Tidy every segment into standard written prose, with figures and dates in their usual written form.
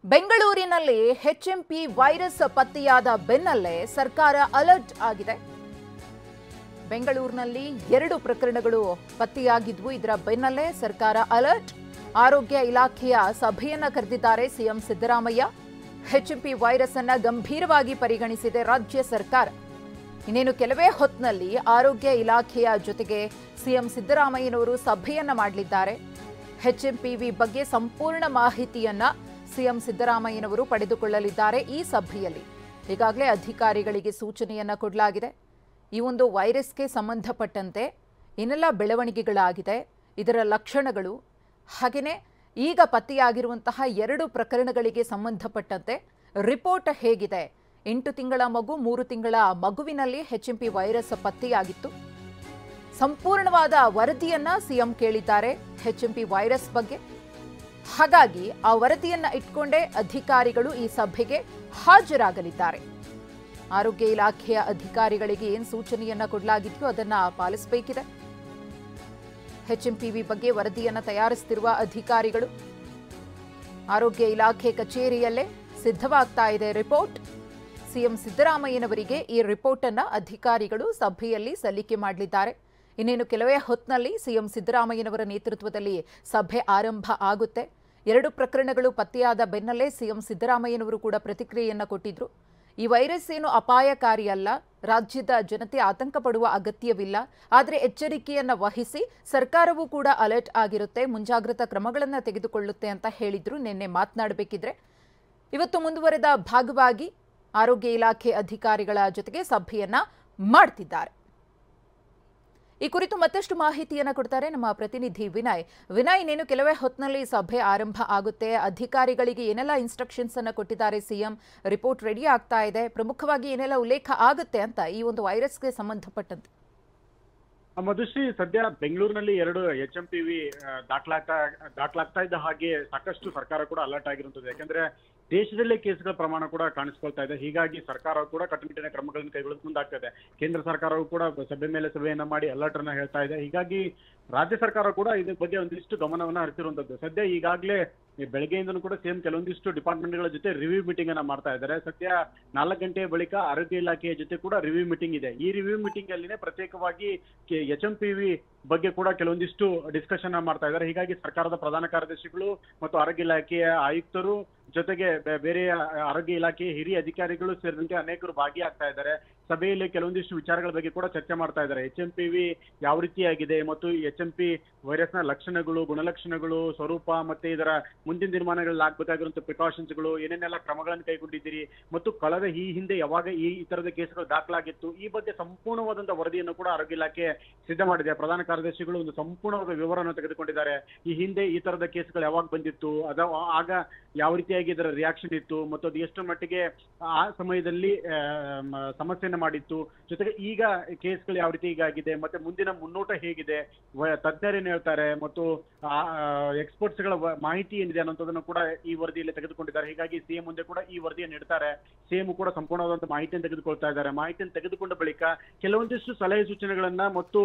ಬೆಂಗಳೂರಿನಲ್ಲಿ HMP virus ಪತ್ತೆಯಾದ ಬೆನ್ನಲ್ಲೇ ಸರ್ಕಾರ ಅಲರ್ಟ್ ಆಗಿದೆ. ಬೆಂಗಳೂರಿನಲ್ಲಿ 2 ಪ್ರಕರಣಗಳು ಪತ್ತೆಯಾಗಿದ್ವು. ಇದರ ಬೆನ್ನಲ್ಲೇ ಸರ್ಕಾರ ಅಲರ್ಟ್. ಆರೋಗ್ಯ ಇಲಾಖೆಯ ಸಭೆಯನ್ನ ಕರೆದಿದ್ದಾರೆ ಸಿಎಂ ಸಿದ್ದರಾಮಯ್ಯ. ಎಚ್ಎಂಪಿ ವೈರಸ್ ಅನ್ನ ಗಂಭೀರವಾಗಿ ಪರಿಗಣಿಸಿದೆ ರಾಜ್ಯ ಸರ್ಕಾರ. ಇನ್ನೇನು ಕೆಲವೇ ಹೊತ್ತಿನಲ್ಲಿ ಆರೋಗ್ಯ ಇಲಾಖೆಯ ಜೊತೆಗೆ ಸಿಎಂ ಸಿದ್ದರಾಮಯ್ಯನವರು ಸಭೆಯನ್ನ ಮಾಡಲಿದ್ದಾರೆ. ಎಚ್ಎಂಪಿವಿ ಬಗ್ಗೆ ಸಂಪೂರ್ಣ ಮಾಹಿತಿಯನ್ನ ಸಿಎಂ ಸಿದ್ದರಾಮಯ್ಯನವರು ಪಡೆದುಕೊಳ್ಳಲಿದ್ದಾರೆ. ಈ ಸಭೆಯಲ್ಲಿ ಈಗಾಗಲೇ ಅಧಿಕಾರಿಗಳಿಗೆ ಸೂಚನೆಯನ್ನ ಕೊಡಲಾಗಿದೆ. ಈ ಒಂದು ವೈರಸ್ಗೆ ಸಂಬಂಧಪಟ್ಟಂತೆ ಏನೆಲ್ಲ ಬೆಳವಣಿಗೆಗಳಾಗಿದೆ, ಇದರ ಲಕ್ಷಣಗಳು, ಹಾಗೆಯೇ ಈಗ ಪತ್ತೆಯಾಗಿರುವಂತಹ 2 ಪ್ರಕರಣಗಳಿಗೆ ಸಂಬಂಧಪಟ್ಟಂತೆ ರಿಪೋರ್ಟ್ ಹೇಗಿದೆ. 8 ತಿಂಗಳ ಮಗು, 3 ತಿಂಗಳ ಮಗುವಿನಲ್ಲಿ ಎಚ್ಎಂಪಿ ವೈರಸ್ ಪತ್ತೆಯಾಗಿತ್ತು. ಸಂಪೂರ್ಣವಾದ ವರದಿಯನ್ನ ಸಿಎಂ ಕೇಳಿದ್ದಾರೆ ಎಚ್ಎಂಪಿ ವೈರಸ್ ಬಗ್ಗೆ. ಹಾಗಾಗಿ ಆ ವರದಿಯನ್ನ ಇಟ್ಕೊಂಡೇ ಅಧಿಕಾರಿಗಳು ಈ ಸಭೆಗೆ ಹಾಜರಾಗಲಿದ್ದಾರೆ. ಆರೋಗ್ಯ ಇಲಾಖೆಯ ಅಧಿಕಾರಿಗಳಿಗೆ ಏನು ಸೂಚನೆಯನ್ನ ಕೊಡಲಾಗಿದೆಯೋ ಅದನ್ನ ಪಾಲಿಸಬೇಕಿದೆ. ಎಚ್ಎಂಪಿವಿ ಬಗ್ಗೆ ವರದಿಯನ್ನ ತಯಾರಿಸುತ್ತಿರುವ ಅಧಿಕಾರಿಗಳು ಆರೋಗ್ಯ ಇಲಾಖೆ ಕಚೇರಿಯಲ್ಲೇ ಸಿದ್ಧವಾಗ್ತಾ ಇದೆ ರಿಪೋರ್ಟ್. ಸಿಎಂ ಸಿದ್ದರಾಮಯ್ಯನವರಿಗೆ ಈ ರಿಪೋರ್ಟ್ ಅನ್ನ ಅಧಿಕಾರಿಗಳು ಸಭೆಯಲ್ಲಿ ಸಲ್ಲಿಕೆ ಮಾಡಲಿದ್ದಾರೆ. ಇನ್ನೇನು ಕೆಲವೇ ಹೊತ್ತಿನಲ್ಲಿ ಸಿಎಂ ಸಿದ್ದರಾಮಯ್ಯನವರ ನೇತೃತ್ವದಲ್ಲಿ ಸಭೆ ಆರಂಭ ಆಗುತ್ತೆ. 2 ಪ್ರಕರಣಗಳು ಪತ್ತೆಯಾದ ಬೆನ್ನಲ್ಲೇ ಸಿಎಂ ಸಿದ್ದರಾಮಯ್ಯನವರು ಕೂಡ ಪ್ರತಿಕ್ರಿಯೆಯನ್ನ ಕೊಟ್ಟಿದ್ರು. ಈ ವೈರಸ್ ಏನು ಅಪಾಯಕಾರಿ ಅಲ್ಲ, ರಾಜ್ಯದ ಜನತೆ ಆತಂಕ ಪಡುವ ಅಗತ್ಯವಿಲ್ಲ, ಆದರೆ ಎಚ್ಚರಿಕೆಯನ್ನ ವಹಿಸಿ ಸರ್ಕಾರವೂ ಕೂಡ ಅಲರ್ಟ್ ಆಗಿರುತ್ತೆ, ಮುಂಜಾಗ್ರತಾ ಕ್ರಮಗಳನ್ನು ತೆಗೆದುಕೊಳ್ಳುತ್ತೆ ಅಂತ ಹೇಳಿದ್ರು. ನಿನ್ನೆ ಮಾತನಾಡಬೇಕಿದ್ರೆ ಇವತ್ತು ಮುಂದುವರೆದ ಭಾಗವಾಗಿ ಆರೋಗ್ಯ ಇಲಾಖೆ ಅಧಿಕಾರಿಗಳ ಜೊತೆಗೆ ಸಭೆಯನ್ನ ಮಾಡ್ತಿದ್ದಾರೆ. ಈ ಕುರಿತು ಮತ್ತಷ್ಟು ಮಾಹಿತಿಯನ್ನು ಕೊಡ್ತಾರೆ ನಮ್ಮ ಪ್ರತಿನಿಧಿ ವಿನಯ್. ವಿನಯ್, ಇನ್ನೇನು ಕೆಲವೇ ಹೊತ್ತಿನಲ್ಲಿ ಸಭೆ ಆರಂಭ ಆಗುತ್ತೆ. ಅಧಿಕಾರಿಗಳಿಗೆ ಏನೆಲ್ಲ ಇನ್ಸ್ಟ್ರಕ್ಷನ್ಸ್ ಅನ್ನು ಕೊಟ್ಟಿದ್ದಾರೆ ಸಿಎಂ? ರಿಪೋರ್ಟ್ ರೆಡಿ ಆಗ್ತಾ ಇದೆ. ಪ್ರಮುಖವಾಗಿ ಏನೆಲ್ಲ ಉಲ್ಲೇಖ ಆಗುತ್ತೆ ಅಂತ ಈ ಒಂದು ವೈರಸ್ಗೆ ಸಂಬಂಧಪಟ್ಟಂತೆ? ಮಧುಶ್ರೀ, ಸದ್ಯ ಬೆಂಗಳೂರಿನಲ್ಲಿ 2 ಎಚ್ಎಂಪಿವಿ ದಾಖಲಾಗ್ತಾ ಇದ್ದ ಹಾಗೆ ಸಾಕಷ್ಟು ಸರ್ಕಾರ ಕೂಡ ಅಲರ್ಟ್ ಆಗಿರುತ್ತದೆ. ಯಾಕಂದ್ರೆ ದೇಶದಲ್ಲೇ ಕೇಸ್ಗಳ ಪ್ರಮಾಣ ಕೂಡ ಕಾಣಿಸ್ಕೊಳ್ತಾ ಇದೆ. ಹೀಗಾಗಿ ಸರ್ಕಾರ ಕೂಡ ಕಟ್ಟುನಿಟ್ಟಿನ ಕ್ರಮಗಳನ್ನು ಕೈಗೊಳ್ಳಲು ಮುಂದಾಗ್ತಾ ಇದೆ. ಕೇಂದ್ರ ಸರ್ಕಾರವು ಕೂಡ ಸಭೆ ಮೇಲೆ ಸಭೆಯನ್ನ ಮಾಡಿ ಅಲರ್ಟ್ ಅನ್ನ ಹೇಳ್ತಾ ಇದೆ. ಹೀಗಾಗಿ ರಾಜ್ಯ ಸರ್ಕಾರ ಕೂಡ ಇದ್ರ ಬಗ್ಗೆ ಒಂದಿಷ್ಟು ಗಮನವನ್ನ ಹರಿಸಿರುವಂತದ್ದು. ಸದ್ಯ ಈಗಾಗಲೇ ಬೆಳಗ್ಗೆಯಿಂದನೂ ಕೂಡ ಸೇಮ್ ಕೆಲವೊಂದಿಷ್ಟು ಡಿಪಾರ್ಟ್ಮೆಂಟ್ಗಳ ಜೊತೆ ರಿವ್ಯೂ ಮೀಟಿಂಗ್ ಅನ್ನ ಮಾಡ್ತಾ ಇದ್ದಾರೆ. ಸದ್ಯ 4 ಗಂಟೆಯ ಬಳಿಕ ಆರೋಗ್ಯ ಇಲಾಖೆಯ ಜೊತೆ ಕೂಡ ರಿವ್ಯೂ ಮೀಟಿಂಗ್ ಇದೆ. ಈ ರಿವ್ಯೂ ಮೀಟಿಂಗ್ ಅಲ್ಲಿನೇ ಪ್ರತ್ಯೇಕವಾಗಿ ಎಚ್ಎಂಪಿವಿ ಬಗ್ಗೆ ಕೂಡ ಕೆಲವೊಂದಿಷ್ಟು ಡಿಸ್ಕಷನ್ ಮಾಡ್ತಾ ಇದ್ದಾರೆ. ಹೀಗಾಗಿ ಸರ್ಕಾರದ ಪ್ರಧಾನ ಕಾರ್ಯದರ್ಶಿಗಳು ಮತ್ತು ಆರೋಗ್ಯ ಇಲಾಖೆಯ ಆಯುಕ್ತರು ಜೊತೆಗೆ ಬೇರೆ ಆರೋಗ್ಯ ಇಲಾಖೆಯ ಹಿರಿಯ ಅಧಿಕಾರಿಗಳು ಸೇರಿದಂತೆ ಅನೇಕರು ಭಾಗಿಯಾಗ್ತಾ ಇದ್ದಾರೆ. ಸಭೆಯಲ್ಲಿ ಕೆಲವೊಂದಿಷ್ಟು ವಿಚಾರಗಳ ಬಗ್ಗೆ ಕೂಡ ಚರ್ಚೆ ಮಾಡ್ತಾ ಇದ್ದಾರೆ. ಎಚ್ಎಂಪಿವಿ ಯಾವ ರೀತಿಯಾಗಿದೆ ಮತ್ತು ಎಚ್ಎಂಪಿ ವೈರಸ್ನ ಲಕ್ಷಣಗಳು, ಗುಣಲಕ್ಷಣಗಳು, ಸ್ವರೂಪ ಮತ್ತೆ ಇದರ ಮುಂದಿನ ದಿನಮಾನಗಳಲ್ಲಿ ಆಗ್ಬೇಕಾಗಿರುವಂತಹ ಪ್ರಿಕಾಷನ್ಸ್ಗಳು, ಏನೇನೆಲ್ಲ ಕ್ರಮಗಳನ್ನು ಕೈಗೊಂಡಿದ್ದೀರಿ ಮತ್ತು ಕಳೆದ ಈ ಹಿಂದೆ ಯಾವಾಗ ಈ ತರದ ಕೇಸ್ಗಳು ದಾಖಲಾಗಿತ್ತು, ಈ ಬಗ್ಗೆ ಸಂಪೂರ್ಣವಾದಂತಹ ವರದಿಯನ್ನು ಕೂಡ ಆರೋಗ್ಯ ಇಲಾಖೆ ಸಿದ್ಧ ಮಾಡಿದೆ. ಪ್ರಧಾನ ಕಾರ್ಯದರ್ಶಿಗಳು ಒಂದು ಸಂಪೂರ್ಣವಾದ ವಿವರವನ್ನು ತೆಗೆದುಕೊಂಡಿದ್ದಾರೆ. ಈ ಹಿಂದೆ ಈ ತರದ ಕೇಸ್ಗಳು ಯಾವಾಗ ಬಂದಿತ್ತು, ಆಗ ಯಾವ ರೀತಿಯಾಗಿ ಇದರ ರಿಯಾಕ್ಷನ್ ಇತ್ತು ಮತ್ತು ಅದು ಎಷ್ಟು ಮಟ್ಟಿಗೆ ಆ ಸಮಯದಲ್ಲಿ ಸಮಸ್ಯೆಯನ್ನು ಮಾಡಿತ್ತು, ಜೊತೆಗೆ ಈಗ ಕೇಸ್ಗಳು ಯಾವ ರೀತಿ ಈಗಾಗಿದೆ ಮತ್ತೆ ಮುಂದಿನ ಮುನ್ನೋಟ ಹೇಗಿದೆ, ತಜ್ಞರೇನು ಹೇಳ್ತಾರೆ ಮತ್ತು ಎಕ್ಸ್ಪರ್ಟ್ಸ್ಗಳ ಮಾಹಿತಿ ಏನಿದೆ ಅನ್ನೋದನ್ನು ಕೂಡ ಈ ವರದಿಯಲ್ಲಿ ತೆಗೆದುಕೊಂಡಿದ್ದಾರೆ. ಹೀಗಾಗಿ ಸಿಎಂ ಮುಂದೆ ಕೂಡ ಈ ವರದಿಯನ್ನು ಇಡ್ತಾರೆ. ಸಿಎಂ ಕೂಡ ಸಂಪೂರ್ಣವಾದಂತಹ ಮಾಹಿತಿಯನ್ನು ತೆಗೆದುಕೊಳ್ತಾ ಇದ್ದಾರೆ. ಮಾಹಿತಿಯನ್ನು ತೆಗೆದುಕೊಂಡ ಬಳಿಕ ಕೆಲವೊಂದಿಷ್ಟು ಸಲಹೆ ಸೂಚನೆಗಳನ್ನ ಮತ್ತು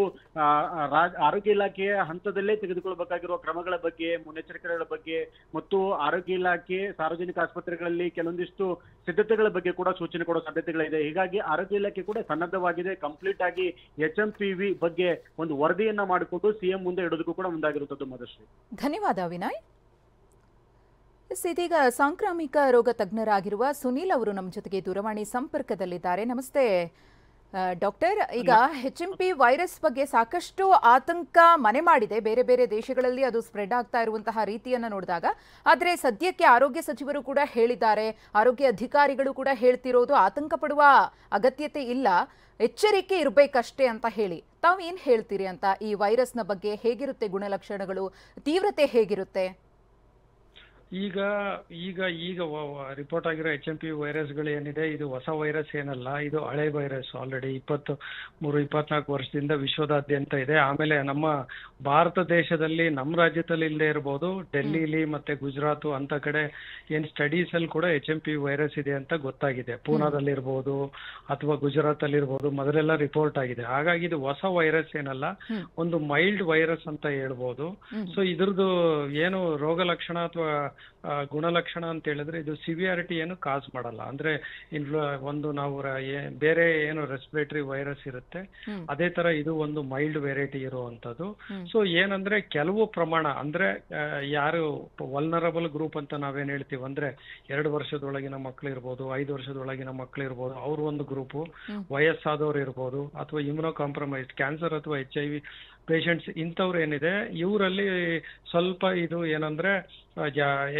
ಆರೋಗ್ಯ ಇಲಾಖೆಯ ಹಂತದಲ್ಲೇ ತೆಗೆದುಕೊಳ್ಳಬೇಕಾಗಿರುವ ಕ್ರಮಗಳ ಬಗ್ಗೆ, ಮುನ್ನೆಚ್ಚರಿಕೆಗಳ ಬಗ್ಗೆ ಮತ್ತು ಆರೋಗ್ಯ ಇಲಾಖೆ ಸಾರ್ವಜನಿಕ ಆಸ್ಪತ್ರೆಗಳಲ್ಲಿ ಕೆಲವೊಂದಿಷ್ಟು ಸಿದ್ಧತೆಗಳ ಬಗ್ಗೆ ಕೂಡ ಸೂಚನೆ ಕೊಡೋ ಸಾಧ್ಯತೆಗಳಿದೆ. ಹೀಗಾಗಿ ಆರೋಗ್ಯ ಇಲಾಖೆ ಕೂಡ ಸನ್ನದ್ಧವಾಗಿದೆ. ಕಂಪ್ಲೀಟ್ ಆಗಿ ಎಚ್ಎಂಪಿವಿ ಬಗ್ಗೆ ಒಂದು ವರದಿಯನ್ನ ಮಾಡಿಕೊಂಡು ಸಿಎಂ ಮುಂದೆ ಇಡೋದಕ್ಕೂ ಕೂಡ ಮುಂದಾಗಿರುತ್ತದೆ. ಮಧುಶ್ರೀ, ಧನ್ಯವಾದ ವಿನಯ್. ಇದೀಗ ಸಾಂಕ್ರಾಮಿಕ ರೋಗ ತಜ್ಞರಾಗಿರುವ ಸುನೀಲ್ ಅವರು ನಮ್ಮ ಜೊತೆಗೆ ದೂರವಾಣಿ ಸಂಪರ್ಕದಲ್ಲಿದ್ದಾರೆ. ನಮಸ್ತೆ ಡಾಕ್ಟರ್. ಈಗ ಎಚ್ಎಂಪಿ ವೈರಸ್ ಬಗ್ಗೆ ಸಾಕಷ್ಟು ಆತಂಕ ಮನೆ ಮಾಡಿದೆ. ಬೇರೆ ಬೇರೆ ದೇಶಗಳಲ್ಲಿ ಅದು ಸ್ಪ್ರೆಡ್ ಆಗ್ತಾ ಇರುವಂತಹ ರೀತಿಯನ್ನು ನೋಡಿದಾಗ, ಆದರೆ ಸದ್ಯಕ್ಕೆ ಆರೋಗ್ಯ ಸಚಿವರು ಕೂಡ ಹೇಳಿದ್ದಾರೆ, ಆರೋಗ್ಯ ಅಧಿಕಾರಿಗಳು ಕೂಡ ಹೇಳ್ತಿರೋದು ಆತಂಕ ಪಡುವ ಅಗತ್ಯತೆ ಇಲ್ಲ, ಎಚ್ಚರಿಕೆ ಇರಬೇಕಷ್ಟೇ ಅಂತ ಹೇಳಿ. ತಾವು ಏನು ಹೇಳ್ತೀರಿ ಅಂತ ಈ ವೈರಸ್ನ ಬಗ್ಗೆ? ಹೇಗಿರುತ್ತೆ ಗುಣಲಕ್ಷಣಗಳು, ತೀವ್ರತೆ ಹೇಗಿರುತ್ತೆ? ಈಗ ರಿಪೋರ್ಟ್ ಆಗಿರೋ ಎಚ್ಎಂಪಿ ವೈರಸ್ಗಳು ಏನಿದೆ, ಇದು ಹೊಸ ವೈರಸ್ ಏನಲ್ಲ, ಇದು ಹಳೆ ವೈರಸ್. ಆಲ್ರೆಡಿ 23-24 ವರ್ಷದಿಂದ ವಿಶ್ವದಾದ್ಯಂತ ಇದೆ. ಆಮೇಲೆ ನಮ್ಮ ಭಾರತ ದೇಶದಲ್ಲಿ, ನಮ್ಮ ರಾಜ್ಯದಲ್ಲಿ ಇಲ್ಲದೆ ಇರಬಹುದು, ಡೆಲ್ಲಿಲಿ ಮತ್ತೆ ಗುಜರಾತ್ ಅಂತ ಕಡೆ ಏನ್ ಸ್ಟಡೀಸ್ ಅಲ್ಲಿ ಕೂಡ ಎಚ್ಎಂಪಿ ವೈರಸ್ ಇದೆ ಅಂತ ಗೊತ್ತಾಗಿದೆ. ಪೂನಾದಲ್ಲಿ ಇರಬಹುದು ಅಥವಾ ಗುಜರಾತ್ ಅಲ್ಲಿ ಇರಬಹುದು, ಮೊದಲೆಲ್ಲ ರಿಪೋರ್ಟ್ ಆಗಿದೆ. ಹಾಗಾಗಿ ಇದು ಹೊಸ ವೈರಸ್ ಏನಲ್ಲ, ಒಂದು ಮೈಲ್ಡ್ ವೈರಸ್ ಅಂತ ಹೇಳ್ಬೋದು. ಸೊ ಇದ್ರದ್ದು ಏನು ರೋಗ ಲಕ್ಷಣ ಅಥವಾ ಗುಣಲಕ್ಷಣ ಅಂತ ಹೇಳಿದ್ರೆ ಇದು ಸಿವಿಯಾರಿಟಿ ಏನು ಕಾಸ್ ಮಾಡಲ್ಲ. ಅಂದ್ರೆ ಒಂದು ನಾವು ಬೇರೆ ಏನು ರೆಸ್ಪಿರೇಟರಿ ವೈರಸ್ ಇರುತ್ತೆ ಅದೇ ತರ ಇದು ಒಂದು ಮೈಲ್ಡ್ ವೆರೈಟಿ ಇರುವಂತದ್ದು. ಸೊ ಏನಂದ್ರೆ ಕೆಲವು ಪ್ರಮಾಣ ಅಂದ್ರೆ ಯಾರು ವಲ್ನರಬಲ್ ಗ್ರೂಪ್ ಅಂತ ನಾವೇನ್ ಹೇಳ್ತೀವಿ ಅಂದ್ರೆ 2 ವರ್ಷದೊಳಗಿನ ಮಕ್ಳು ಇರ್ಬೋದು, 5 ವರ್ಷದೊಳಗಿನ ಮಕ್ಳು ಇರ್ಬೋದು, ಅವ್ರ ಒಂದು ಗ್ರೂಪು, ವಯಸ್ಸಾದವ್ರು ಇರ್ಬೋದು, ಅಥವಾ ಇಮ್ಯುನೋ ಕಾಂಪ್ರಮೈಸ್ಡ್ ಕ್ಯಾನ್ಸರ್ ಅಥವಾ HIV ಪೇಷಂಟ್ಸ್ ಇಂಥವ್ರು ಏನಿದೆ ಇವರಲ್ಲಿ ಸ್ವಲ್ಪ ಇದು ಏನಂದ್ರೆ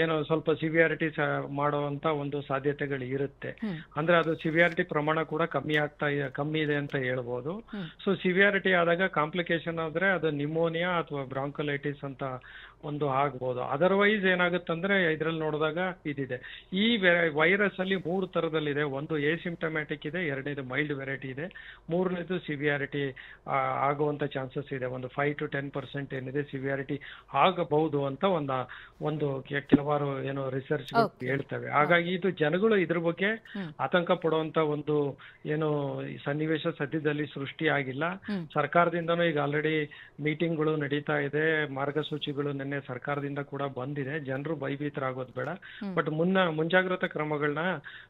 ಏನೋ ಸ್ವಲ್ಪ ಸಿವಿಯಾರಿಟಿ ಮಾಡುವಂತ ಒಂದು ಸಾಧ್ಯತೆಗಳು ಇರುತ್ತೆ. ಅಂದ್ರೆ ಅದು ಸಿವಿಯಾರಿಟಿ ಪ್ರಮಾಣ ಕೂಡ ಕಮ್ಮಿ ಇದೆ ಅಂತ ಹೇಳ್ಬೋದು. ಸೊ ಸಿವಿಯಾರಿಟಿ ಆದಾಗ ಕಾಂಪ್ಲಿಕೇಶನ್ ಆದ್ರೆ ಅದು ನಿಮೋನಿಯಾ ಅಥವಾ ಬ್ರಾಂಕೊಲೈಟಿಸ್ ಅಂತ ಒಂದು ಆಗ್ಬೋದು. ಅದರ್ವೈಸ್ ಏನಾಗುತ್ತಂದ್ರೆ ಇದ್ರಲ್ಲಿ ನೋಡಿದಾಗ ಇದಿದೆ. ಈ ವೈರಸ್ ಅಲ್ಲಿ 3 ತರದಲ್ಲಿದೆ. ಒಂದು ಎಸಿಂಪ್ಟಮ್ಯಾಟಿಕ್ ಇದೆ, 2ನೇದು ಮೈಲ್ಡ್ ವೆರೈಟಿ ಇದೆ, 3ನೇದು ಸಿವಿಯಾರಿಟಿ ಆಗುವಂತ ಚಾನ್ಸಸ್ ಇದೆ. ಒಂದು 5 to 10% ಏನಿದೆ ಸಿವಿಯಾರಿಟಿ ಆಗಬಹುದು ಅಂತ ಒಂದು ಕೆಲವಾರು ಏನೋ ರಿಸರ್ಚ್ ಹೇಳ್ತವೆ. ಹಾಗಾಗಿ ಇದು ಜನಗಳು ಇದ್ರ ಬಗ್ಗೆ ಆತಂಕ ಪಡುವಂತ ಒಂದು ಏನು ಸನ್ನಿವೇಶ ಸದ್ಯದಲ್ಲಿ ಸೃಷ್ಟಿ ಆಗಿಲ್ಲ. ಸರ್ಕಾರದಿಂದನೂ ಈಗ ಆಲ್ರೆಡಿ ಮೀಟಿಂಗ್ಗಳು ನಡೀತಾ ಇದೆ, ಮಾರ್ಗಸೂಚಿಗಳು ನಿನ್ನೆ ಸರ್ಕಾರದಿಂದ ಕೂಡ ಬಂದಿದೆ. ಜನರು ಭಯಭೀತರಾಗೋದು ಬೇಡ, ಬಟ್ ಮುಂಜಾಗ್ರತಾ ಕ್ರಮಗಳನ್ನ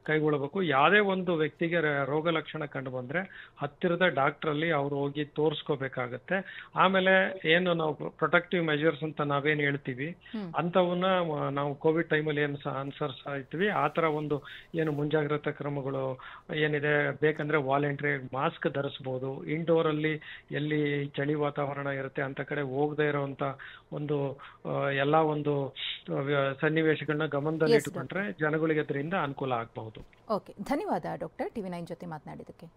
ಕೈಗೊಳ್ಳಬೇಕು. ಯಾವುದೇ ಒಂದು ವ್ಯಕ್ತಿಗೆ ರೋಗ ಲಕ್ಷಣ ಕಂಡು ಬಂದ್ರೆ ಹತ್ತಿರದ ಡಾಕ್ಟರ್ ಅಲ್ಲಿ ಅವ್ರು ಹೋಗಿ ತೋರಿಸ್ಕೋಬೇಕಾಗತ್ತೆ. ಆಮೇಲೆ ಏನು ನಾವು ಪ್ರೊಟೆಕ್ಟಿವ್ ಮೆಜರ್ಸ್ ಅಂತ ನಾವೇನ್ ಹೇಳ್ತೀವಿ ಅಂತವನ್ನ ನಾವು ಕೋವಿಡ್ ಟೈಮಲ್ಲಿ ಏನು ಅನುಸರಿಸ್ತಾ ಇರ್ತೀವಿ ಆ ತರ ಒಂದು ಏನು ಮುಂಜಾಗ್ರತಾ ಕ್ರಮಗಳು ಏನಿದೆ ಬೇಕಂದ್ರೆ ವಾಲಂಟ್ರಿ ಮಾಸ್ಕ್ ಧರಿಸಬಹುದು. ಇಂಡೋರ್ ಅಲ್ಲಿ ಎಲ್ಲಿ ಚಳಿ ವಾತಾವರಣ ಇರುತ್ತೆ ಅಂತ ಕಡೆ ಹೋಗದೆ ಇರುವಂತ ಒಂದು ಎಲ್ಲಾ ಒಂದು ಸನ್ನಿವೇಶಗಳನ್ನ ಗಮನದಲ್ಲಿ ಇಟ್ಟುಕೊಂಡ್ರೆ ಜನಗಳಿಗೆ ಅದರಿಂದ ಅನುಕೂಲ ಆಗಬಹುದು. ಓಕೆ, ಧನ್ಯವಾದ ಡಾಕ್ಟರ್, TV9 ಜೊತೆ ಮಾತನಾಡಿದ್ದಕ್ಕೆ.